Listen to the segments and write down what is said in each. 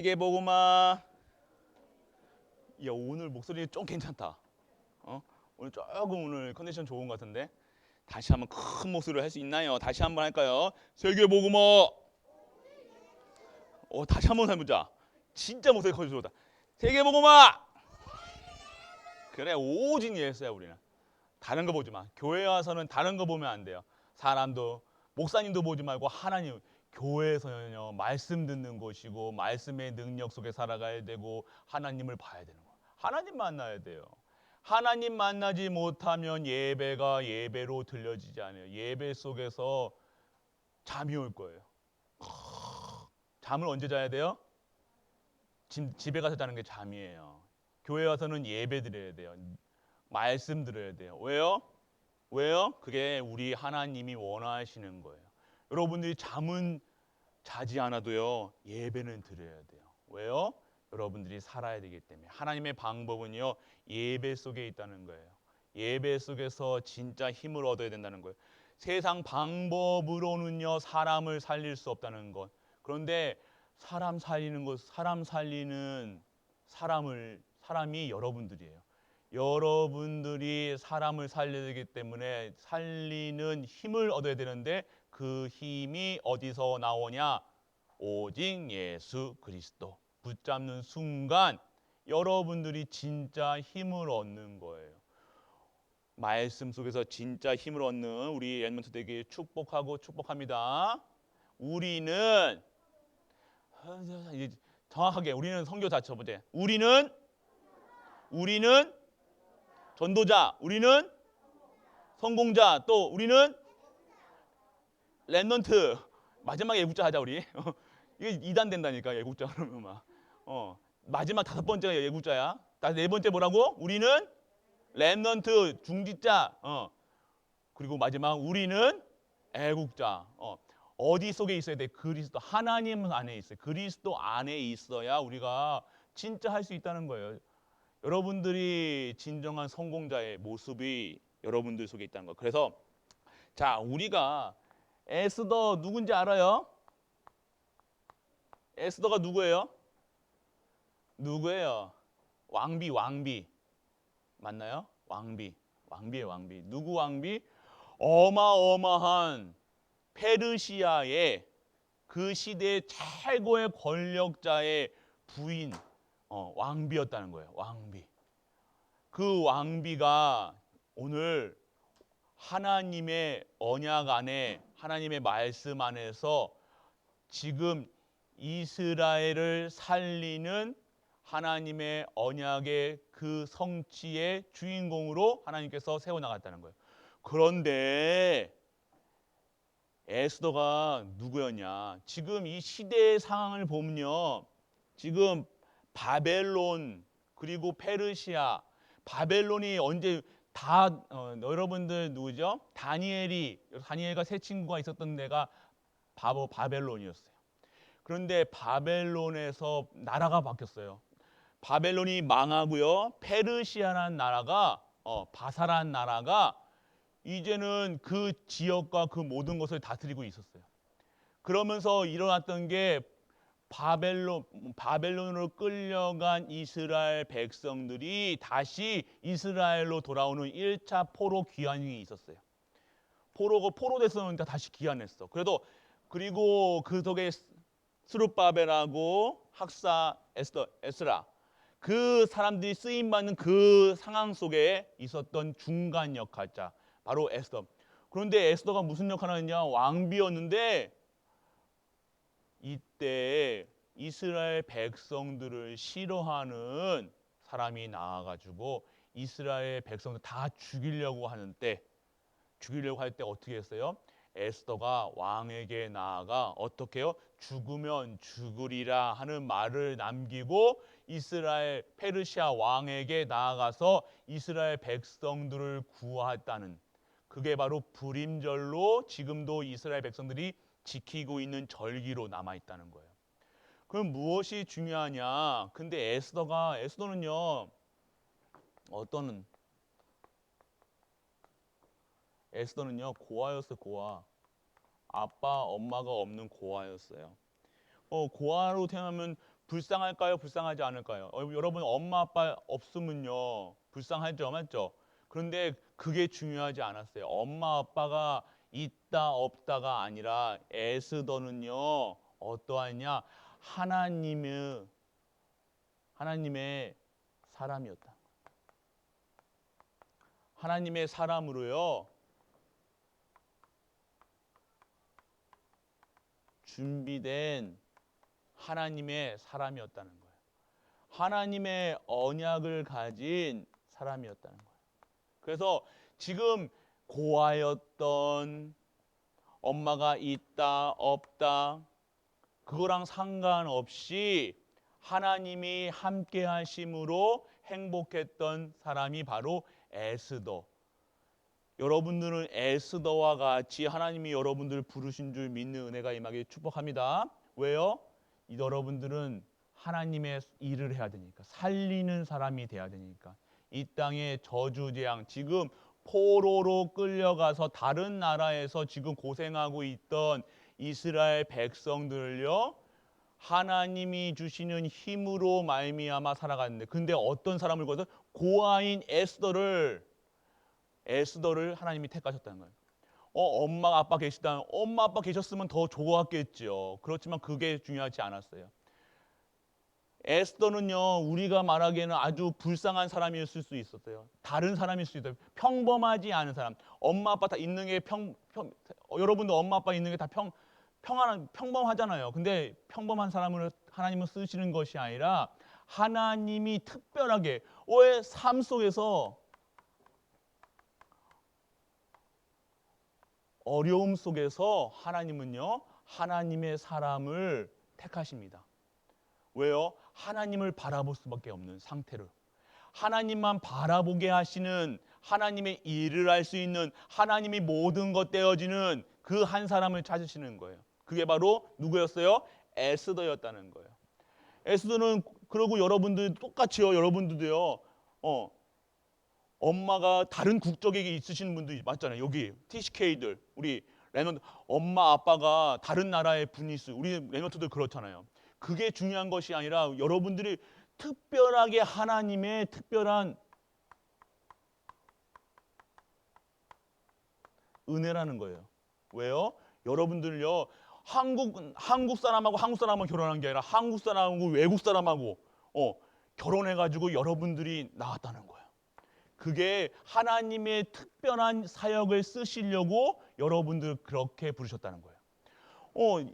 세계복음화. 야, 오늘 목소리 좀 괜찮다. 오늘 조금 오늘 컨디션 좋은 것 같은데 다시 한번 큰 목소리로 할 수 있나요? 다시 한번 할까요? 세계복음화. 다시 한번 해보자. 진짜 목소리 커져 좋다. 세계복음화. 그래, 오직 예수야. 우리는 다른 거 보지 마. 교회 와서는 다른 거 보면 안 돼요. 사람도, 목사님도 보지 말고 하나님. 교회에서는요, 말씀 듣는 곳이고 말씀의 능력 속에 살아가야 되고 하나님을 봐야 되는 거예요. 하나님 만나야 돼요. 하나님 만나지 못하면 예배가 예배로 들려지지 않아요. 예배 속에서 잠이 올 거예요. 잠을 언제 자야 돼요? 집에 가서 자는 게 잠이에요. 교회 와서는 예배 드려야 돼요. 말씀 들어야 돼요. 왜요? 왜요? 그게 우리 하나님이 원하시는 거예요. 여러분들이 잠은 자지 않아도요, 예배는 드려야 돼요. 왜요? 여러분들이 살아야 되기 때문에. 하나님의 방법은요, 예배 속에 있다는 거예요. 예배 속에서 진짜 힘을 얻어야 된다는 거예요. 세상 방법으로는요, 사람을 살릴 수 없다는 것. 그런데 사람 살리는 것, 사람이 여러분들이에요. 여러분들이 사람을 살려야 되기 때문에 살리는 힘을 얻어야 되는데 그 힘이 어디서 나오냐? 오직 예수 그리스도. 붙잡는 순간 여러분들이 진짜 힘을 얻는 거예요. 말씀 속에서 진짜 힘을 얻는 우리 엠먼트 되게 축복합니다. 우리는 정확하게 우리는 선교자 첫 번째. 우리는 전도자, 우리는 성공자, 또 우리는 랩넌트. 마지막에 애국자 하자 우리. 이게 2단 된다니까 애국자 그러면 막. 마지막 5번째가 애국자야. 네 번째 뭐라고? 우리는 랩넌트 중지자. 그리고 마지막 우리는 애국자. 어디 속에 있어야 돼? 그리스도. 하나님 안에 있어요. 그리스도 안에 있어야 우리가 진짜 할 수 있다는 거예요. 여러분들이 진정한 성공자의 모습이 여러분들 속에 있다는 거. 그래서 자, 우리가 에스더 누군지 알아요? 에스더가 누구예요? 왕비. 맞나요? 왕비예요. 누구 왕비? 어마어마한 페르시아의 그 시대의 최고의 권력자의 부인, 왕비였다는 거예요. 왕비. 그 왕비가 오늘 하나님의 언약 안에, 하나님의 말씀 안에서 지금 이스라엘을 살리는 하나님의 언약의 그 성취의 주인공으로 하나님께서 세워나갔다는 거예요. 그런데 에스더가 누구였냐? 지금 이 시대의 상황을 보면요, 지금 바벨론 그리고 페르시아, 바벨론이 언제 다 여러분들 누구죠? 다니엘과 세 친구가 있었던 데가 바로 바벨론이었어요. 그런데 바벨론에서 나라가 바뀌었어요. 바벨론이 망하고요, 페르시아라는 나라가 바사라는 나라가 이제는 그 지역과 그 모든 것을 다스리고 있었어요. 그러면서 일어났던 게 바벨론으로 끌려간 이스라엘 백성들이 다시 이스라엘로 돌아오는 1차 포로 귀환이 있었어요. 포로 됐었는데 다시 귀환했어. 그리고 그 속에 스룹바벨하고 학사 에스라, 그 사람들이 쓰임받는 그 상황 속에 있었던 중간 역할자 바로 에스더. 그런데 에스더가 무슨 역할을 하느냐? 왕비였는데 이때 이스라엘 백성들을 싫어하는 사람이 나와가지고 이스라엘 백성들 다 죽이려고 할 때 어떻게 했어요? 에스더가 왕에게 나아가 어떻게 해요? 죽으면 죽으리라 하는 말을 남기고 이스라엘 페르시아 왕에게 나아가서 이스라엘 백성들을 구하였다는, 그게 바로 불임절로 지금도 이스라엘 백성들이 지키고 있는 절기로 남아 있다는 거예요. 그럼 무엇이 중요하냐? 근데 에스더는요, 에스더는요 고아였어요. 고아. 아빠 엄마가 없는 고아였어요. 고아로 태어나면 불쌍할까요? 불쌍하지 않을까요? 여러분 엄마 아빠 없으면요 불쌍하죠, 맞죠? 그런데 그게 중요하지 않았어요. 엄마 아빠가 있다 없다가 아니라 에스더는요 어떠하냐? 하나님의 사람이었다. 하나님의 사람으로요 준비된 하나님의 사람이었다는 거예요. 하나님의 언약을 가진 사람이었다는 거예요. 그래서 지금 고아였던 엄마가 있다 없다 그거랑 상관없이 하나님이 함께 하심으로 행복했던 사람이 바로 에스더. 여러분들은 에스더와 같이 하나님이 여러분들을 부르신 줄 믿는 은혜가 임하게 축복합니다. 왜요? 여러분들은 하나님의 일을 해야 되니까, 살리는 사람이 돼야 되니까. 이 땅에 저주재앙, 지금 포로로 끌려가서 다른 나라에서 지금 고생하고 있던 이스라엘 백성들을요 하나님이 주시는 힘으로 말미암아 살아갔는데, 근데 어떤 사람을 거서 고아인 에스더를 하나님이 택하셨다는 거예요. 엄마 아빠 계시다. 엄마 아빠 계셨으면 더 좋았겠죠. 그렇지만 그게 중요하지 않았어요. 에스더는요 우리가 말하기에는 아주 불쌍한 사람이었을 수 있었어요. 다른 사람일 수 있어요. 평범하지 않은 사람. 엄마 아빠 다 있는 게 여러분도 엄마 아빠 있는 게 다 평범하잖아요. 근데 평범한 사람을 하나님은 쓰시는 것이 아니라 하나님이 특별하게 삶 속에서 어려움 속에서 하나님은요 하나님의 사람을 택하십니다. 왜요? 하나님을 바라볼 수밖에 없는 상태로 하나님만 바라보게 하시는, 하나님의 일을 할 수 있는, 하나님이 모든 것 되어지는 그 한 사람을 찾으시는 거예요. 그게 바로 누구였어요? 에스더였다는 거예요. 에스더는 그러고 여러분들 똑같이요. 여러분들도요. 엄마가 다른 국적에 있으신 분들 맞잖아요. 여기 TCK들 우리 레넌트 엄마 아빠가 다른 나라의 분이 있어요. 우리 레넌트들 그렇잖아요. 그게 중요한 것이 아니라 여러분들이 특별하게 하나님의 특별한 은혜라는 거예요. 왜요? 여러분들요 한국 사람하고 결혼한 게 아니라 한국 사람하고 외국 사람하고 결혼해가지고 여러분들이 나왔다는 거예요. 그게 하나님의 특별한 사역을 쓰시려고 여러분들 그렇게 부르셨다는 거예요.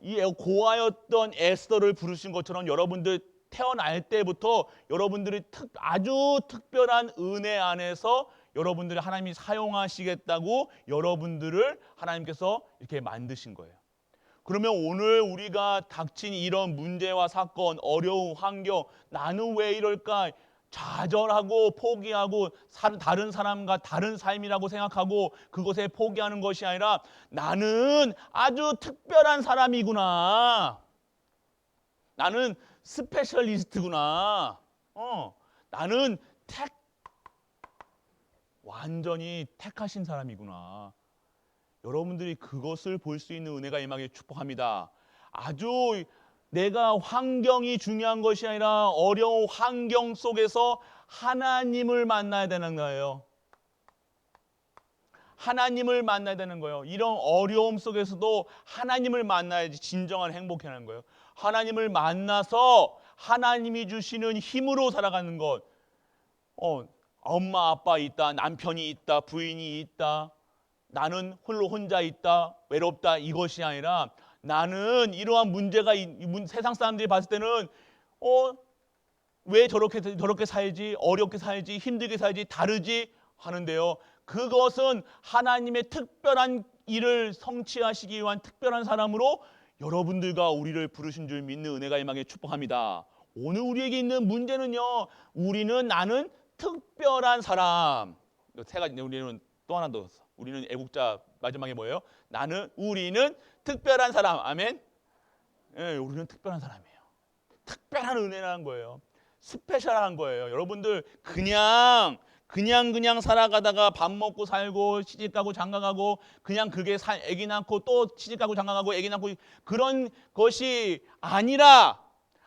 이 고아였던 에스더를 부르신 것처럼 여러분들 태어날 때부터 여러분들이 아주 특별한 은혜 안에서 여러분들을 하나님이 사용하시겠다고 여러분들을 하나님께서 이렇게 만드신 거예요. 그러면 오늘 우리가 닥친 이런 문제와 사건, 어려운 환경, 나는 왜 이럴까? 좌절하고 포기하고 다른 사람과 다른 삶이라고 생각하고 그것에 포기하는 것이 아니라 나는 아주 특별한 사람이구나. 나는 스페셜리스트구나. 나는 완전히 택하신 사람이구나. 여러분들이 그것을 볼 수 있는 은혜가 임하게 축복합니다. 아주 내가 환경이 중요한 것이 아니라 어려운 환경 속에서 하나님을 만나야 되는 거예요. 하나님을 만나야 되는 거예요. 이런 어려움 속에서도 하나님을 만나야지 진정한 행복이라는 거예요. 하나님을 만나서 하나님이 주시는 힘으로 살아가는 것. 엄마 아빠 있다, 남편이 있다, 부인이 있다, 나는 혼자 있다, 외롭다, 이것이 아니라 나는 이러한 문제가 세상 사람들이 봤을 때는 왜 저렇게 살지, 어렵게 살지, 힘들게 살지, 다르지 하는데요. 그것은 하나님의 특별한 일을 성취하시기 위한 특별한 사람으로 여러분들과 우리를 부르신 줄 믿는 은혜가 임하게 축복합니다. 오늘 우리에게 있는 문제는요, 나는 특별한 사람. 세 가지. 우리는 또 하나 더 있어. 우리는 애국자 마지막에 뭐예요? 우리는 특별한 사람. 아멘. 예, 우리는 특별한 사람이에요. 특별한 은혜라는 거예요. 스페셜한 거예요. 여러분들 그냥 살아가다가 밥 먹고 살고 시집 가고 장가 가고 그냥 그게 아기 낳고 또 시집 가고 장가 가고 아기 낳고 그런 것이 아니라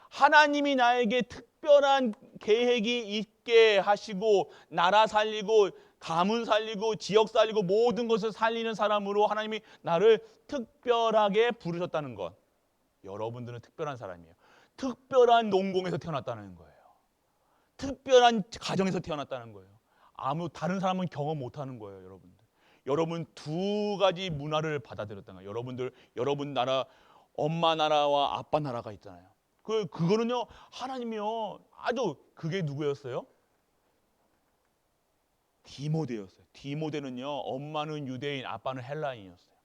하나님이 나에게 특별한 계획이 있게 하시고 나라 살리고 가문 살리고 지역 살리고 모든 것을 살리는 사람으로 하나님이 나를 특별하게 부르셨다는 것. 여러분들은 특별한 사람이에요. 특별한 농공에서 태어났다는 거예요. 특별한 가정에서 태어났다는 거예요. 아무 다른 사람은 경험 못하는 거예요, 여러분들. 여러분 두 가지 문화를 받아들였다는 거예요. 여러분 나라, 엄마 나라와 아빠 나라가 있잖아요. 그거는요, 하나님이요, 아주 그게 누구였어요? 디모데였어요. 디모데는요, 엄마는 유대인, 아빠는 헬라인이었어요.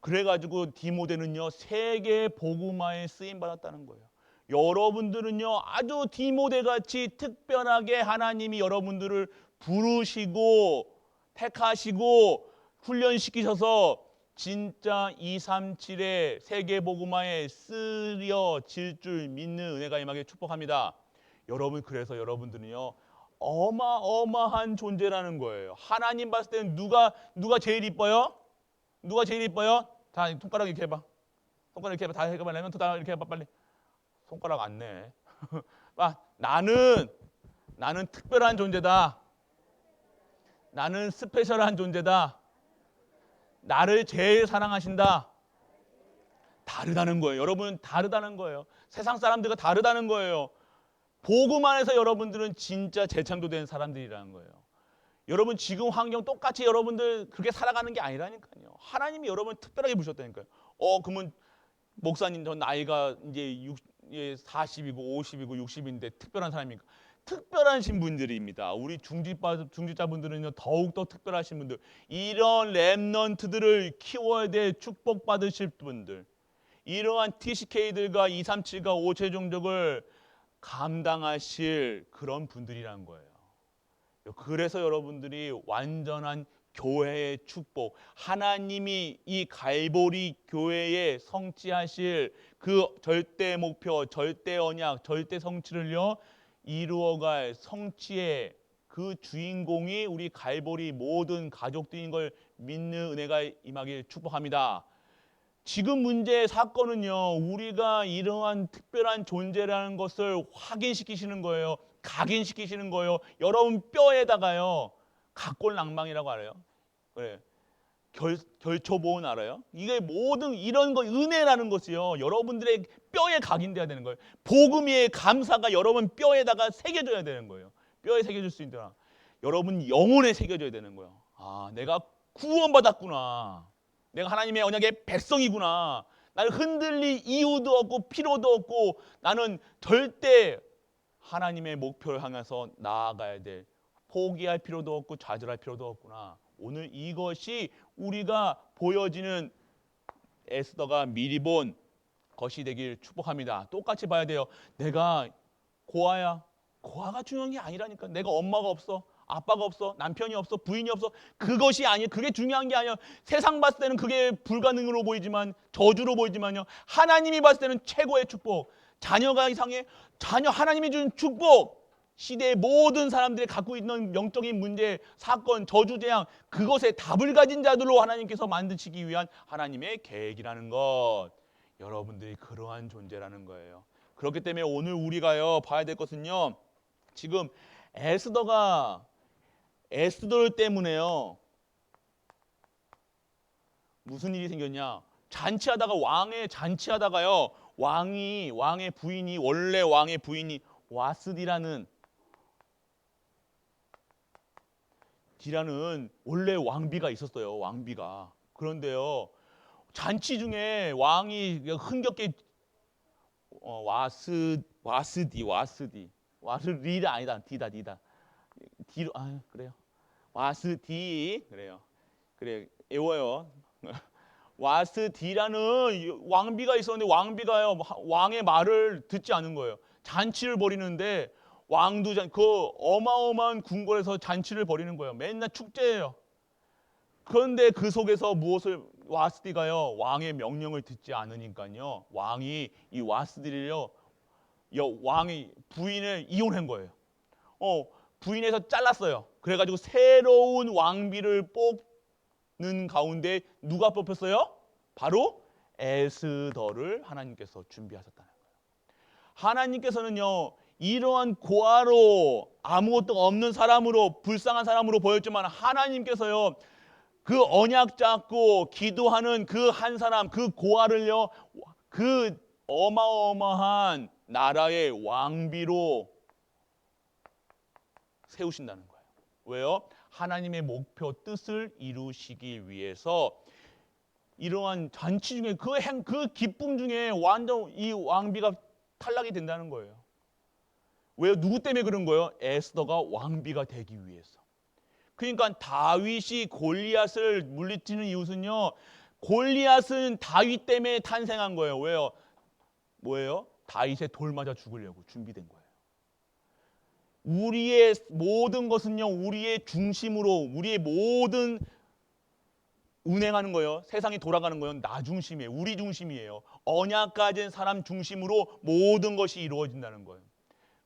그래가지고 디모데는요, 세계 복음화에 쓰임 받았다는 거예요. 여러분들은요, 아주 디모데 같이 특별하게 하나님이 여러분들을 부르시고 택하시고 훈련시키셔서 진짜 237의 세계 복음화에 쓰여질 줄 믿는 은혜가 임하게 축복합니다. 여러분, 그래서 여러분들은요, 어마어마한 존재라는 거예요. 하나님 봤을 때는 누가 제일 이뻐요? 누가 제일 이뻐요? 다 손가락 이렇게 해봐. 손가락 이렇게 해봐. 다 해봐. 레몬트 다 이렇게 해봐 빨리. 손가락 안 내. 나는 특별한 존재다. 나는 스페셜한 존재다. 나를 제일 사랑하신다. 다르다는 거예요. 여러분 다르다는 거예요. 세상 사람들과 다르다는 거예요. 복음 안에서 여러분들은 진짜 재창조된 사람들이라는 거예요. 여러분 지금 환경 똑같이 여러분들 그렇게 살아가는 게 아니라니까요. 하나님이 여러분을 특별하게 부르셨다니까요. 그러면 목사님 저 나이가 이제 40이고 50이고 60인데 특별한 사람입니까? 특별하신 분들입니다. 우리 중직자분들은요 더욱더 특별하신 분들. 이런 랩넌트들을 키워야 될 축복받으실 분들. 이러한 TCK들과 237과 5체 종족을 감당하실 그런 분들이라는 거예요. 그래서 여러분들이 완전한 교회의 축복, 하나님이 이 갈보리 교회에 성취하실 그 절대 목표, 절대 언약, 절대 성취를요 이루어갈 성취의 그 주인공이 우리 갈보리 모든 가족들인 걸 믿는 은혜가 임하길 축복합니다. 지금 문제의 사건은요, 우리가 이러한 특별한 존재라는 것을 확인시키시는 거예요. 각인시키시는 거예요. 여러분 뼈에다가요, 각골낭망이라고 알아요? 그래. 결초보온 알아요? 이게 모든 이런 거 은혜라는 것이요, 여러분들의 뼈에 각인돼야 되는 거예요. 복음의 감사가 여러분 뼈에다가 새겨져야 되는 거예요. 뼈에 새겨질 수 있도록 여러분 영혼에 새겨져야 되는 거예요. 아, 내가 구원받았구나. 내가 하나님의 언약의 백성이구나. 나를 흔들릴 이유도 없고 필요도 없고 나는 절대 하나님의 목표를 향해서 나아가야 돼. 포기할 필요도 없고 좌절할 필요도 없구나. 오늘 이것이 우리가 보여지는 에스더가 미리 본 것이 되길 축복합니다. 똑같이 봐야 돼요. 내가 고아야. 고아가 중요한 게 아니라니까. 내가 엄마가 없어. 아빠가 없어. 남편이 없어. 부인이 없어. 그것이 아니에요. 그게 중요한 게 아니에요. 세상 봤을 때는 그게 불가능으로 보이지만 저주로 보이지만요. 하나님이 봤을 때는 최고의 축복. 자녀가 이상해. 자녀 하나님이 준 축복. 시대의 모든 사람들이 갖고 있는 영적인 문제, 사건, 저주, 재앙 그것에 답을 가진 자들로 하나님께서 만드시기 위한 하나님의 계획이라는 것. 여러분들이 그러한 존재라는 거예요. 그렇기 때문에 오늘 우리가요 봐야 될 것은요. 지금 에스더 때문에요. 무슨 일이 생겼냐? 왕의 잔치하다가요. 왕의 부인이 원래 왕의 부인이 와스디라는 원래 왕비가 있었어요. 왕비가. 그런데요. 잔치 중에 왕이 흥겹게 와스디가 아니다. 디다. 디로 그래요. 와스디 그래요. 그래 외워요. 와스디라는 왕비가 있었는데 왕비가요 왕의 말을 듣지 않은 거예요. 잔치를 벌이는데 왕도 그 어마어마한 궁궐에서 잔치를 벌이는 거예요. 맨날 축제예요. 그런데 그 속에서 무엇을 와스디가요 왕의 명령을 듣지 않으니까요 왕이 이 와스디를요 왕이 부인을 이혼한 거예요. 부인에서 잘랐어요. 그래가지고 새로운 왕비를 뽑는 가운데 누가 뽑혔어요? 바로 에스더를 하나님께서 준비하셨다는 거예요. 하나님께서는요, 이러한 고아로 아무것도 없는 사람으로, 불쌍한 사람으로 보였지만 하나님께서요, 그 언약 잡고 기도하는 그 한 사람, 그 고아를요, 그 어마어마한 나라의 왕비로 세우신다는 거예요. 왜요? 하나님의 목표 뜻을 이루시기 위해서 이러한 잔치 중에 그 기쁨 중에 완전 이 왕비가 탈락이 된다는 거예요. 왜요? 누구 때문에 그런 거예요? 에스더가 왕비가 되기 위해서. 그러니까 다윗이 골리앗을 물리치는 이유는요, 골리앗은 다윗 때문에 탄생한 거예요. 왜요? 뭐예요? 다윗의 돌 맞아 죽으려고 준비된 거예요. 우리의 모든 것은요, 우리의 중심으로, 우리의 모든 운행하는 거예요. 세상이 돌아가는 거예요. 나 중심이에요. 우리 중심이에요. 언약 가진 사람 중심으로 모든 것이 이루어진다는 거예요.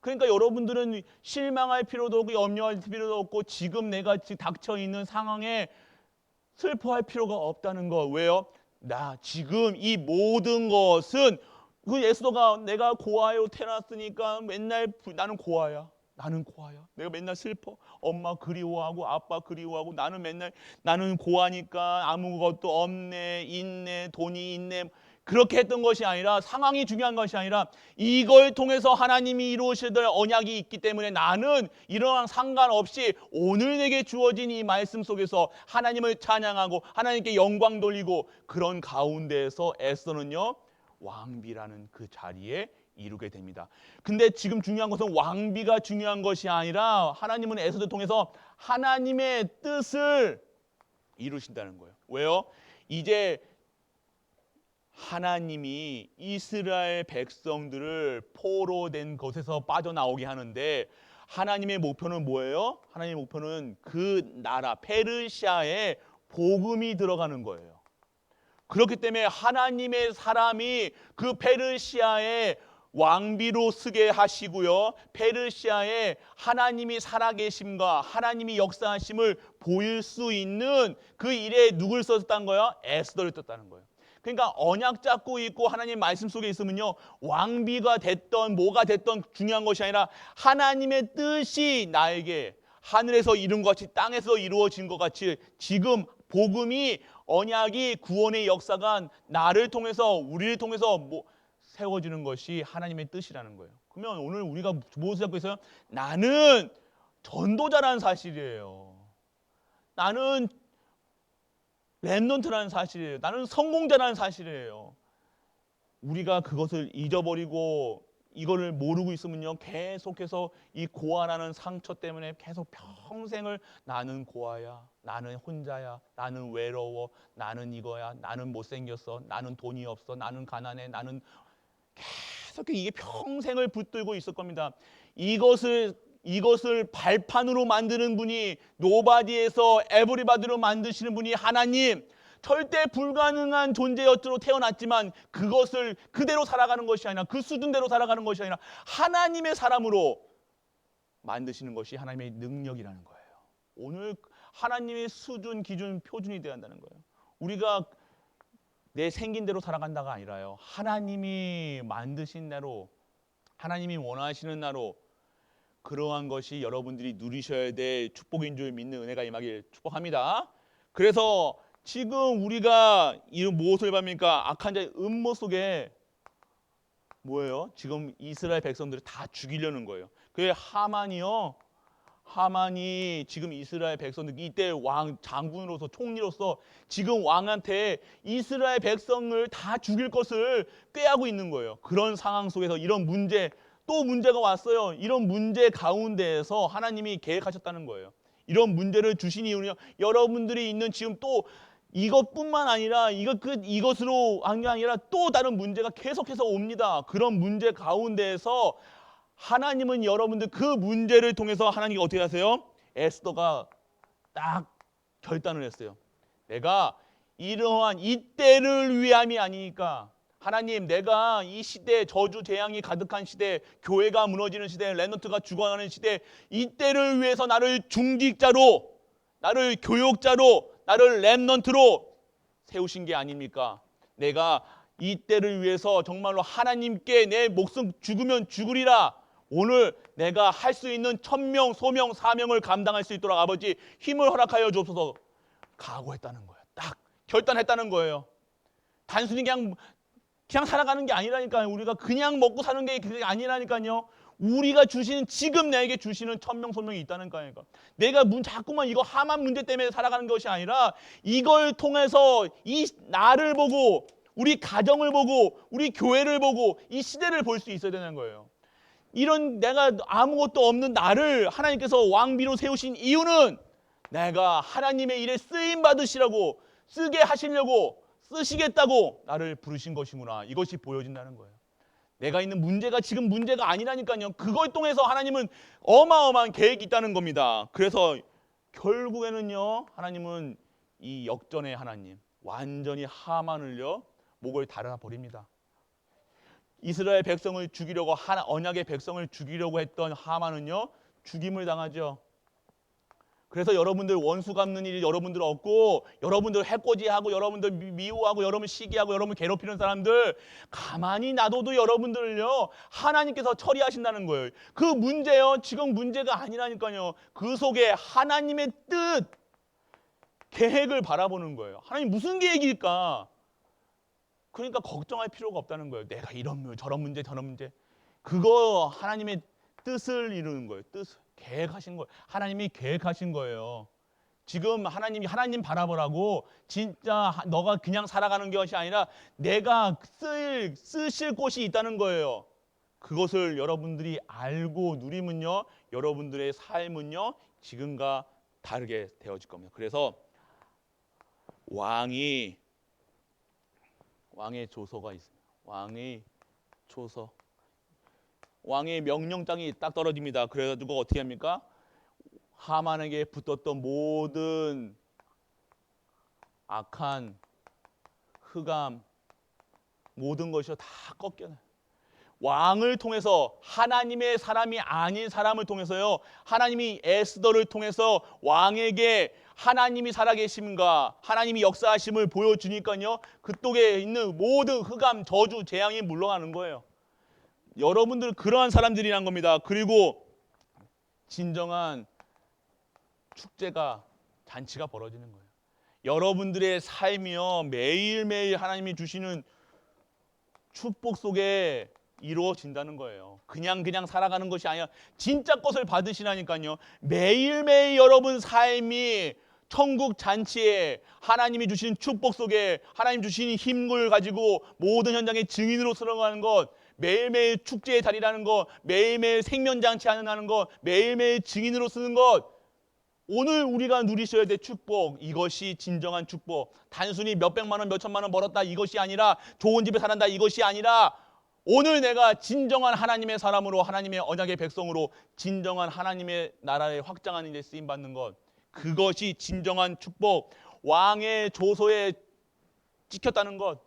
그러니까 여러분들은 실망할 필요도 없고 염려할 필요도 없고 지금 내가 닥쳐 있는 상황에 슬퍼할 필요가 없다는 거. 왜요? 나 지금 이 모든 것은 그 에스더가 내가 고아요 태어났으니까 맨날 나는 고아야. 나는 고아야. 내가 맨날 슬퍼. 엄마 그리워하고 아빠 그리워하고 나는 고아니까 아무것도 없네. 있네. 돈이 있네. 그렇게 했던 것이 아니라 상황이 중요한 것이 아니라 이걸 통해서 하나님이 이루실 언약이 있기 때문에 나는 이러한 상관없이 오늘 내게 주어진 이 말씀 속에서 하나님을 찬양하고 하나님께 영광 돌리고 그런 가운데에서 에스더는요 왕비라는 그 자리에 이루게 됩니다. 근데 지금 중요한 것은 왕비가 중요한 것이 아니라 하나님은 에스더를 통해서 하나님의 뜻을 이루신다는 거예요. 왜요? 이제 하나님이 이스라엘 백성들을 포로된 것에서 빠져나오게 하는데 하나님의 목표는 뭐예요? 하나님의 목표는 그 나라 페르시아에 복음이 들어가는 거예요. 그렇기 때문에 하나님의 사람이 그 페르시아에 왕비로 쓰게 하시고요. 페르시아에 하나님이 살아계심과 하나님이 역사하심을 보일 수 있는 그 일에 누굴 썼다는 거예요? 에스더를 썼다는 거예요. 그러니까 언약 잡고 있고 하나님 말씀 속에 있으면요 왕비가 됐던 뭐가 됐던 중요한 것이 아니라 하나님의 뜻이 나에게 하늘에서 이룬 것 같이 땅에서 이루어진 것 같이 지금 복음이 언약이 구원의 역사가 나를 통해서 우리를 통해서 세워지는 것이 하나님의 뜻이라는 거예요. 그러면 오늘 우리가 무엇을 잡고 있어요? 나는 전도자라는 사실이에요. 나는 렘넌트라는 사실이에요. 나는 성공자라는 사실이에요. 우리가 그것을 잊어버리고 이거를 모르고 있으면요 계속해서 이 고아라는 상처 때문에 계속 평생을 나는 고아야, 나는 혼자야, 나는 외로워, 나는 이거야, 나는 못생겼어, 나는 돈이 없어, 나는 가난해, 나는 계속 이게 평생을 붙들고 있을 겁니다. 이것을 발판으로 만드는 분이 노바디에서 에브리바디로 만드시는 분이 하나님, 절대 불가능한 존재였으로 태어났지만 그것을 그대로 살아가는 것이 아니라 그 수준대로 살아가는 것이 아니라 하나님의 사람으로 만드시는 것이 하나님의 능력이라는 거예요. 오늘 하나님의 수준, 기준, 표준이 되어야 한다는 거예요. 우리가 내 생긴 대로 살아간다가 아니라요. 하나님이 만드신 대로, 하나님이 원하시는 대로 그러한 것이 여러분들이 누리셔야 될 축복인 줄 믿는 은혜가 임하길 축복합니다. 그래서 지금 우리가 이 무엇을 봅니까? 악한 자의 음모 속에 뭐예요? 지금 이스라엘 백성들을 다 죽이려는 거예요. 그게 하만이 지금 이스라엘 백성들 이때 왕 장군으로서 총리로서 지금 왕한테 이스라엘 백성을 다 죽일 것을 꾀하고 있는 거예요. 그런 상황 속에서 이런 또 문제가 왔어요. 이런 문제 가운데에서 하나님이 계획하셨다는 거예요. 이런 문제를 주신 이유는요. 여러분들이 있는 지금 또 이것뿐만 아니라 이것으로 한 게 아니라 또 다른 문제가 계속해서 옵니다. 그런 문제 가운데에서 하나님은 여러분들 그 문제를 통해서 하나님이 어떻게 하세요? 에스더가 딱 결단을 했어요. 내가 이러한 이때를 위함이 아니니까 하나님, 내가 이 시대 저주 재앙이 가득한 시대, 교회가 무너지는 시대, 렘넌트가 죽어가는 시대, 이때를 위해서 나를 중직자로, 나를 교육자로, 나를 렘넌트로 세우신 게 아닙니까? 내가 이때를 위해서 정말로 하나님께 내 목숨 죽으면 죽으리라. 오늘 내가 할 수 있는 천명, 소명, 사명을 감당할 수 있도록 아버지 힘을 허락하여 주옵소서. 각오했다는 거예요. 딱 결단했다는 거예요. 단순히 그냥 살아가는 게 아니라니까요. 우리가 그냥 먹고 사는 게 그게 아니라니까요. 우리가 주시는, 지금 내게 주시는 천명 소명이 있다는 거예요. 내가 자꾸만 이거 하만 문제 때문에 살아가는 것이 아니라 이걸 통해서 이 나를 보고 우리 가정을 보고 우리 교회를 보고 이 시대를 볼 수 있어야 되는 거예요. 이런 내가 아무것도 없는 나를 하나님께서 왕비로 세우신 이유는 내가 하나님의 일에 쓰임 받으시라고, 쓰게 하시려고, 쓰시겠다고 나를 부르신 것이구나. 이것이 보여진다는 거예요. 내가 있는 문제가 지금 문제가 아니라니까요. 그걸 통해서 하나님은 어마어마한 계획이 있다는 겁니다. 그래서 결국에는요, 하나님은 이 역전의 하나님, 완전히 하만을요 목을 달아 버립니다. 이스라엘 백성을 죽이려고, 언약의 백성을 죽이려고 했던 하만은요 죽임을 당하죠. 그래서 여러분들 원수 갚는 일이 여러분들 없고, 여러분들 해코지하고, 여러분들 미워하고, 여러분 시기하고, 여러분 괴롭히는 사람들 가만히 놔둬도 여러분들을요 하나님께서 처리하신다는 거예요. 그 문제요 지금 문제가 아니라니까요. 그 속에 하나님의 뜻, 계획을 바라보는 거예요. 하나님 무슨 계획일까? 그러니까 걱정할 필요가 없다는 거예요. 내가 이런 저런 문제 저런 문제, 그거 하나님의 뜻을 이루는 거예요. 뜻을 계획하신 거예요. 하나님이 계획하신 거예요. 지금 하나님 바라보라고. 진짜 너가 그냥 살아가는 것이 아니라 내가 쓰실 곳이 있다는 거예요. 그것을 여러분들이 알고 누리면요 여러분들의 삶은요 지금과 다르게 되어질 겁니다. 그래서 왕의 조서가 있습니다. 왕의 조서, 왕의 명령장이 딱 떨어집니다. 그래가지고 어떻게 합니까? 하만에게 붙었던 모든 악한 흑암, 모든 것이 다 꺾여요. 왕을 통해서, 하나님의 사람이 아닌 사람을 통해서요, 하나님이 에스더를 통해서 왕에게 하나님이 살아계심과 하나님이 역사하심을 보여주니까요 그쪽에 있는 모든 흑암, 저주, 재앙이 물러가는 거예요. 여러분들 그러한 사람들이란 겁니다. 그리고 진정한 축제가, 잔치가 벌어지는 거예요. 여러분들의 삶이요 매일매일 하나님이 주시는 축복 속에 이루어진다는 거예요. 그냥 살아가는 것이 아니라 진짜 것을 받으시라니까요. 매일매일 여러분 삶이 천국 잔치에 하나님이 주신 축복 속에 하나님 주신 힘을 가지고 모든 현장의 증인으로 들어가는 것, 매일매일 축제의 달이라는 것, 매일매일 생명잔치 하는 것, 매일매일 증인으로 쓰는 것, 오늘 우리가 누리셔야 될 축복, 이것이 진정한 축복. 단순히 몇백만 원, 몇천만 원 벌었다 이것이 아니라, 좋은 집에 살았다 이것이 아니라, 오늘 내가 진정한 하나님의 사람으로, 하나님의 언약의 백성으로 진정한 하나님의 나라에 확장하는 데 쓰임받는 것, 그것이 진정한 축복. 왕의 조서에 찍혔다는 것,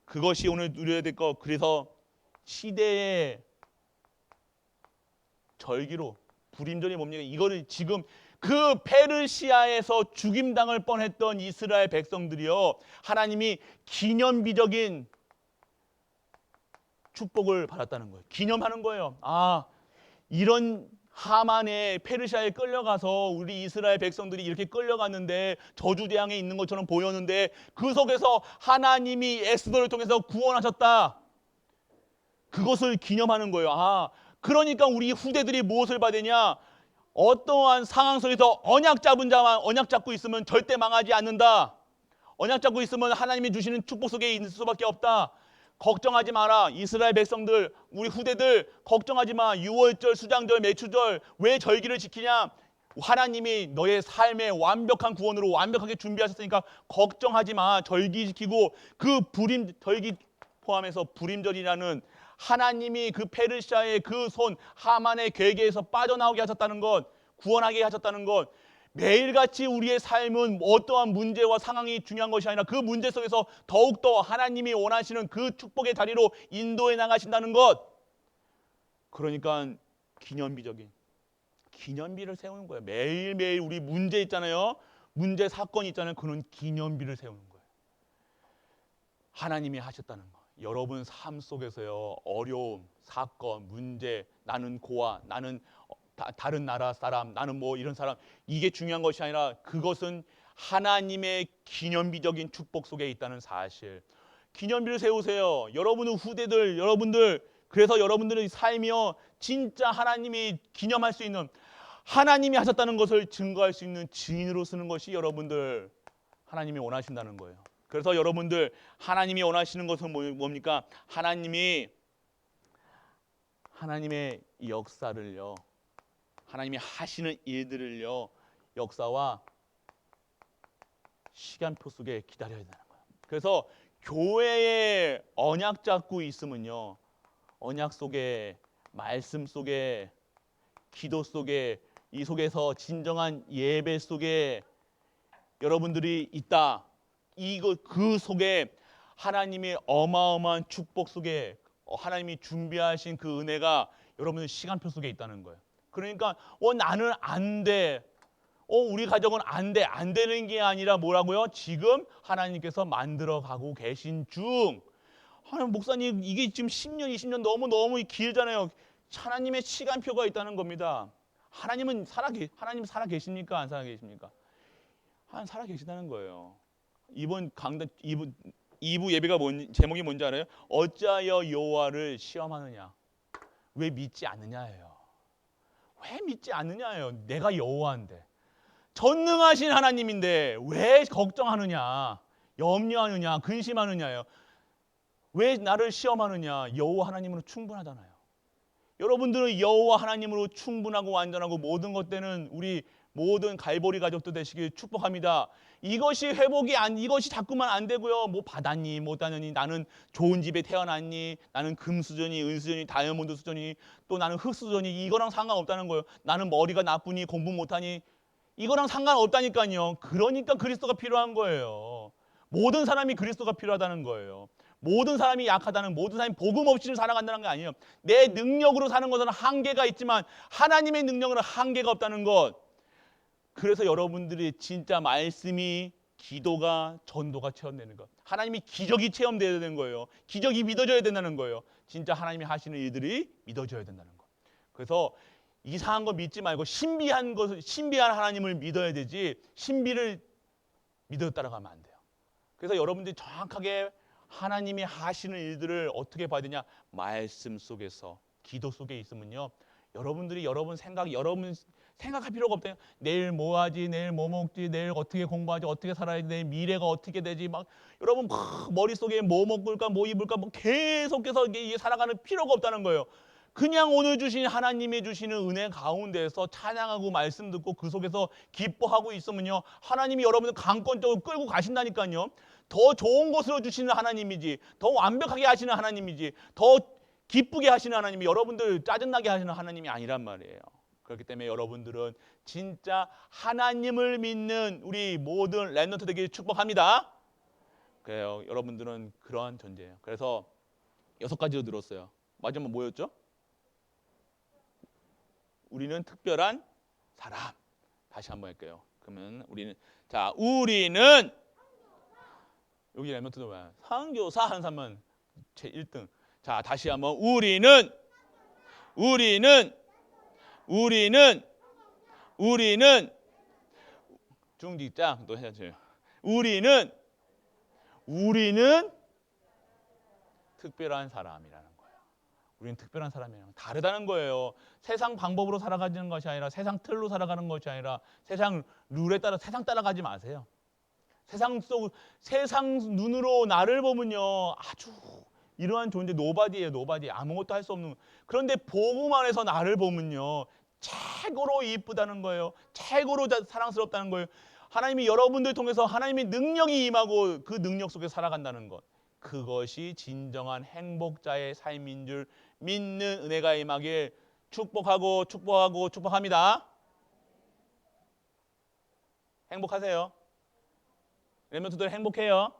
그것이 오늘 누려야 될 것. 그래서 시대의 절기로, 불임절이 뭡니까? 이거를 지금 그 페르시아에서 죽임당할 뻔했던 이스라엘 백성들이요 하나님이 기념비적인 축복을 받았다는 거예요. 기념하는 거예요. 이런 하만의 페르시아에 끌려가서 우리 이스라엘 백성들이 이렇게 끌려갔는데 저주재앙에 있는 것처럼 보였는데 그 속에서 하나님이 에스더를 통해서 구원하셨다. 그것을 기념하는 거예요. 그러니까 우리 후대들이 무엇을 받으냐? 어떠한 상황 속에서 언약 잡은 자만 언약 잡고 있으면 절대 망하지 않는다. 언약 잡고 있으면 하나님이 주시는 축복 속에 있을 수밖에 없다. 걱정하지 마라. 이스라엘 백성들, 우리 후대들 걱정하지 마. 유월절, 수장절, 매추절 왜 절기를 지키냐? 하나님이 너의 삶의 완벽한 구원으로 완벽하게 준비하셨으니까 걱정하지 마. 절기 지키고, 그 절기 포함해서 불임절이라는 하나님이 그 페르시아의 그 손, 하만의 괴계에서 빠져나오게 하셨다는 것, 구원하게 하셨다는 것, 매일같이 우리의 삶은 어떠한 문제와 상황이 중요한 것이 아니라 그 문제 속에서 더욱더 하나님이 원하시는 그 축복의 다리로 인도해 나가신다는 것. 그러니까 기념비를 세우는 거예요. 매일매일 우리 문제 있잖아요. 문제 사건이 있잖아요. 그런 기념비를 세우는 거예요. 하나님이 하셨다는 거. 여러분 삶 속에서요, 어려움, 사건, 문제, 나는 고아, 나는 다른 나라 사람, 나는 뭐 이런 사람, 이게 중요한 것이 아니라 그것은 하나님의 기념비적인 축복 속에 있다는 사실. 기념비를 세우세요. 여러분의 후대들, 여러분들, 그래서 여러분들의 삶이요, 진짜 하나님이 기념할 수 있는, 하나님이 하셨다는 것을 증거할 수 있는 증인으로 쓰는 것이 여러분들 하나님이 원하신다는 거예요. 그래서 여러분들 하나님이 원하시는 것은 뭡니까? 하나님의 역사를요, 하나님이 하시는 일들을요, 역사와 시간표 속에 기다려야 되는 거예요. 그래서 교회에 언약 잡고 있으면요, 언약 속에, 말씀 속에, 기도 속에, 이 속에서 진정한 예배 속에 여러분들이 있다. 그 속에 하나님의 어마어마한 축복 속에 하나님이 준비하신 그 은혜가 여러분의 시간표 속에 있다는 거예요. 그러니까 나는 안 돼. 우리 가족은 안 돼. 안 되는 게 아니라 뭐라고요? 지금 하나님께서 만들어 가고 계신 중. 하나님 목사님, 이게 지금 10년, 20년 너무 길잖아요. 하나님의 시간표가 있다는 겁니다. 하나님 살아 계십니까? 안 살아 계십니까? 하나님 살아 계시다는 거예요. 이번 강단 2부 예배가 제목이 뭔지 알아요? 어찌하여 여호와를 시험하느냐? 왜 믿지 않느냐예요. 왜 믿지 않느냐예요. 내가 여호와인데, 전능하신 하나님인데 왜 걱정하느냐, 염려하느냐, 근심하느냐예요. 왜 나를 시험하느냐? 여호와 하나님으로 충분하잖아요. 여러분들은 여호와 하나님으로 충분하고 완전하고 모든 것 되는 우리 모든 갈보리 가족도 되시길 축복합니다. 이것이 이것이 자꾸만 안 되고요. 뭐 받았니, 못 받았니, 나는 좋은 집에 태어났니, 나는 금 수저니, 은 수저니, 다이아몬드 수저니, 또 나는 흙 수저니, 이거랑 상관없다는 거예요. 나는 머리가 나쁘니, 공부 못하니, 이거랑 상관없다니까요. 그러니까 그리스도가 필요한 거예요. 모든 사람이 그리스도가 필요하다는 거예요. 모든 사람이 약하다는, 모든 사람이 복음 없이는 살아간다는 게 아니에요. 내 능력으로 사는 것은 한계가 있지만 하나님의 능력은 한계가 없다는 것. 그래서 여러분들이 진짜 말씀이, 기도가, 전도가 체험되는 것. 하나님이 기적이 체험되어야 되는 거예요. 기적이 믿어져야 된다는 거예요. 진짜 하나님이 하시는 일들이 믿어져야 된다는 것. 그래서 이상한 거 믿지 말고 신비한 하나님을 믿어야 되지, 신비를 믿어 따라가면 안 돼요. 그래서 여러분들이 정확하게 하나님이 하시는 일들을 어떻게 봐야 되냐? 말씀 속에서, 기도 속에 있으면요, 여러분들이 여러분 생각할 필요가 없대요. 내일 뭐 하지, 내일 뭐 먹지, 내일 어떻게 공부하지, 어떻게 살아야지, 내일 미래가 어떻게 되지, 막 여러분 머릿속에 뭐 먹을까, 뭐 입을까, 뭐 계속해서 이게 살아가는 필요가 없다는 거예요. 그냥 오늘 주신 하나님이 주시는 은혜 가운데서 찬양하고 말씀 듣고 그 속에서 기뻐하고 있으면요, 하나님이 여러분을 강권적으로 끌고 가신다니까요. 더 좋은 것으로 주시는 하나님이지, 더 완벽하게 하시는 하나님이지, 더 기쁘게 하시는 하나님이, 여러분들 짜증나게 하시는 하나님이 아니란 말이에요. 그렇기 때문에 여러분들은 진짜 하나님을 믿는 우리 모든 렘넌트 되길 축복합니다. 그래요. 여러분들은 그러한 존재예요. 그래서 6가지로 들었어요. 마지막 뭐였죠? 우리는 특별한 사람. 다시 한번 할게요. 그러면 우리는 여기 렘넌트는 뭐야? 선교사 하는 사람은 제 1등. 자, 다시 한번 우리는 중직장 또 해야죠. 우리는 특별한 사람이라는 거예요. 우리는 특별한 사람이라는, 다르다는 거예요. 세상 방법으로 살아가는 것이 아니라, 세상 틀로 살아가는 것이 아니라, 세상 룰에 따라 세상 따라가지 마세요. 세상 눈으로 나를 보면요, 아주 이러한 존재, 노바디예요. 노바디. 아무것도 할 수 없는. 그런데 복음 안에서 나를 보면요, 최고로 이쁘다는 거예요. 최고로 사랑스럽다는 거예요. 하나님이 여러분들 통해서 하나님의 능력이 임하고 그 능력 속에 살아간다는 것. 그것이 진정한 행복자의 삶인 줄 믿는 은혜가 임하길 축복합니다. 행복하세요. 렘넌트들 행복해요?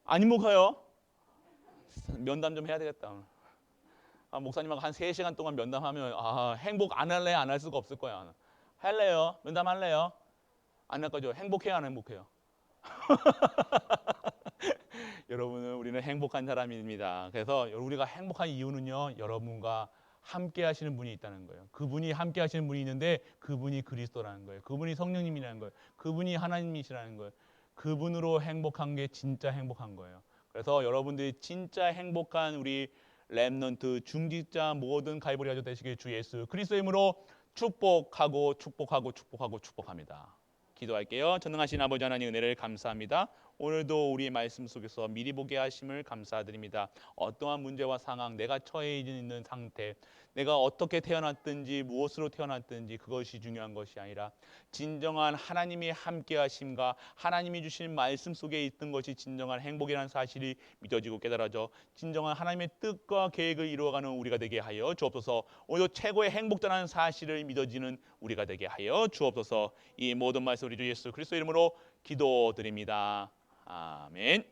안 행복해요? 면담 좀 해야 되겠다. 목사님하고 한 3시간 동안 면담하면 행복 안 할래? 안 할 수가 없을 거야. 할래요? 면담할래요? 안 할 거죠? 행복해요? 안 행복해요? 여러분은 우리는 행복한 사람입니다. 그래서 우리가 행복한 이유는요, 여러분과 함께 하시는 분이 있다는 거예요. 그분이 함께 하시는 분이 있는데 그분이 그리스도라는 거예요. 그분이 성령님이라는 거예요. 그분이 하나님이시라는 거예요. 그분으로 행복한 게 진짜 행복한 거예요. 그래서 여러분들이 진짜 행복한 우리 렘넌트 중직자 모든 가이버리 가족 되시길 주 예수 그리스도의 이름으로 축복하고 축복하고 축복하고 축복합니다. 기도할게요. 전능하신 아버지 하나님 은혜를 감사합니다. 오늘도 우리의 말씀 속에서 미리 보게 하심을 감사드립니다. 어떠한 문제와 상황, 내가 처해 있는 상태, 내가 어떻게 태어났든지 무엇으로 태어났든지 그것이 중요한 것이 아니라 진정한 하나님의 함께 하심과 하나님이 주신 말씀 속에 있던 것이 진정한 행복이라는 사실이 믿어지고 깨달아져 진정한 하나님의 뜻과 계획을 이루어가는 우리가 되게 하여 주옵소서. 오늘도 최고의 행복자라는 사실을 믿어지는 우리가 되게 하여 주옵소서. 이 모든 말씀 우리 주 예수 그리스도 이름으로 기도드립니다. 아멘.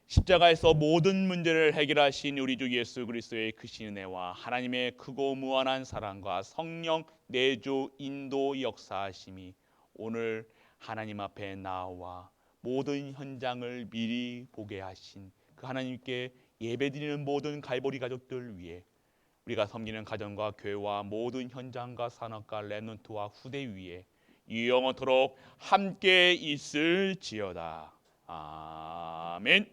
십자가에서 모든 문제를 해결하신 우리 주 예수 그리스도의 크신 은혜와 하나님의 크고 무한한 사랑과 성령 내주 인도 역사하심이 오늘 하나님 앞에 나와 모든 현장을 미리 보게 하신 그 하나님께 예배드리는 모든 갈보리 가족들 위해 우리가 섬기는 가정과 교회와 모든 현장과 산업과 렘넌트와 후대 위에 영원토록 함께 있을지어다. 아멘.